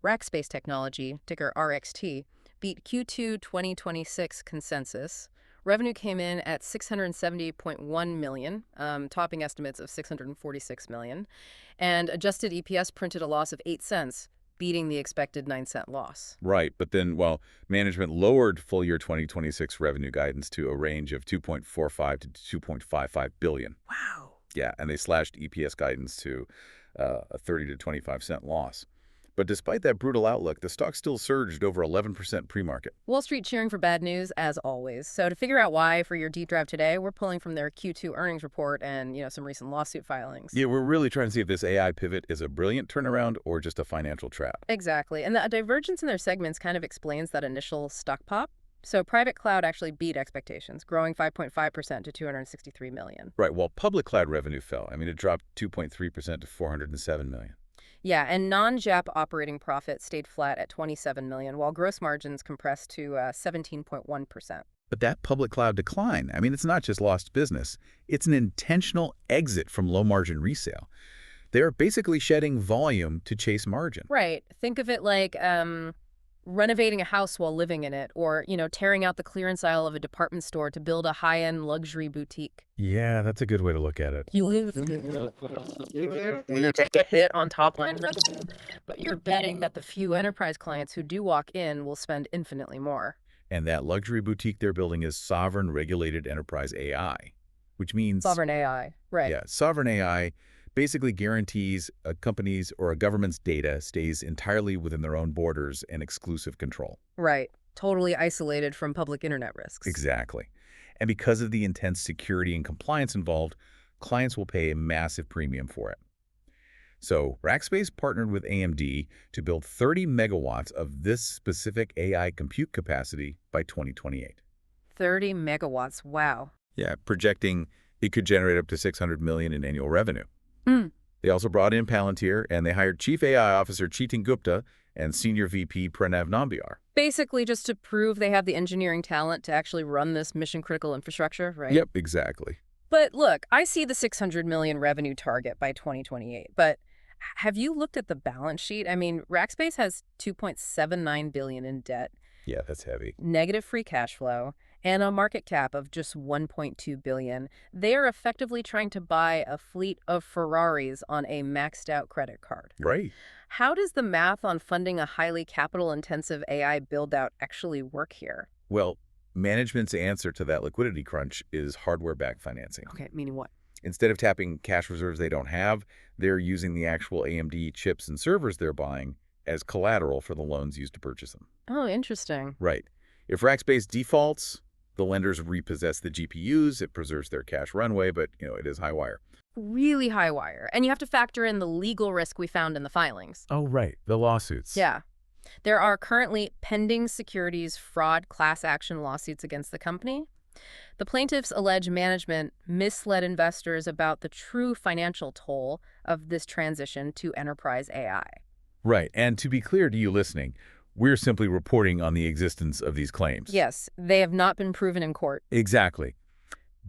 Rackspace Technology, ticker RXT, beat Q2 2026 consensus. Revenue came in at $670.1 million, topping estimates of $646 million, and adjusted EPS printed a loss of 8 cents, beating the expected 9-cent loss. Right, but then, well, management lowered full year 2026 revenue guidance to a range of 2.45 to 2.55 billion. Wow. Yeah, and they slashed EPS guidance to a 30 to 25-cent loss. But despite that brutal outlook, the stock still surged over 11% pre-market. Wall Street cheering for bad news, as always. So to figure out why for your deep dive today, we're pulling from their Q2 earnings report and, some recent lawsuit filings. Yeah, we're really trying to see if this AI pivot is a brilliant turnaround or just a financial trap. Exactly. And the divergence in their segments kind of explains that initial stock pop. So private cloud actually beat expectations, growing 5.5% to $263 million. Right, while public cloud revenue fell. I mean, it dropped 2.3% to $407 million. Yeah, and non-GAAP operating profit stayed flat at $27 million, while gross margins compressed to 17.1%. But that public cloud decline, I mean, it's not just lost business. It's an intentional exit from low-margin resale. They're basically shedding volume to chase margin. Right. Think of it like renovating a house while living in it, or, tearing out the clearance aisle of a department store to build a high-end luxury boutique. Yeah, that's a good way to look at it. You take a hit on top line, but you're betting that the few enterprise clients who do walk in will spend infinitely more. And that luxury boutique they're building is sovereign regulated enterprise AI, which means... Sovereign AI, right. Yeah, sovereign AI basically guarantees a company's or a government's data stays entirely within their own borders and exclusive control. Right. Totally isolated from public internet risks. Exactly. And because of the intense security and compliance involved, clients will pay a massive premium for it. So Rackspace partnered with AMD to build 30 megawatts of this specific AI compute capacity by 2028. 30 megawatts, wow. Yeah, projecting it could generate up to $600 million in annual revenue. Mm. They also brought in Palantir, and they hired Chief AI Officer Chetan Gupta and Senior VP Pranav Nambiar. Basically just to prove they have the engineering talent to actually run this mission-critical infrastructure, right? Yep, exactly. But look, I see the $600 million revenue target by 2028, but have you looked at the balance sheet? I mean, Rackspace has $2.79 billion in debt, Yeah, that's heavy. negative free cash flow, and a market cap of just $1.2 billion. They are effectively trying to buy a fleet of Ferraris on a maxed-out credit card. Right. How does the math on funding a highly capital-intensive AI build-out actually work here? Well, management's answer to that liquidity crunch is hardware-backed financing. Okay, meaning what? Instead of tapping cash reserves they don't have, they're using the actual AMD chips and servers they're buying as collateral for the loans used to purchase them. Oh, interesting. Right. If Rackspace defaults, the lenders repossess the GPUs. It preserves their cash runway, but, it is high wire. Really high wire. And you have to factor in the legal risk we found in the filings. Oh, right. The lawsuits. Yeah. There are currently pending securities fraud class action lawsuits against the company. The plaintiffs allege management misled investors about the true financial toll of this transition to enterprise AI. Right. And to be clear to you listening, we're simply reporting on the existence of these claims. Yes, they have not been proven in court. Exactly.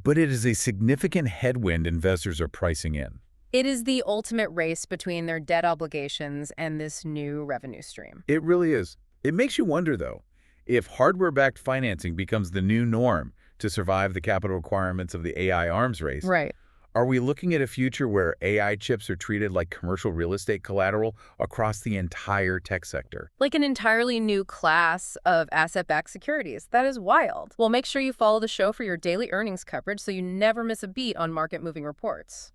But it is a significant headwind investors are pricing in. It is the ultimate race between their debt obligations and this new revenue stream. It really is. It makes you wonder, though, if hardware-backed financing becomes the new norm to survive the capital requirements of the AI arms race. Right. Are we looking at a future where AI chips are treated like commercial real estate collateral across the entire tech sector? Like an entirely new class of asset-backed securities. That is wild. Well, make sure you follow the show for your daily earnings coverage so you never miss a beat on market-moving reports.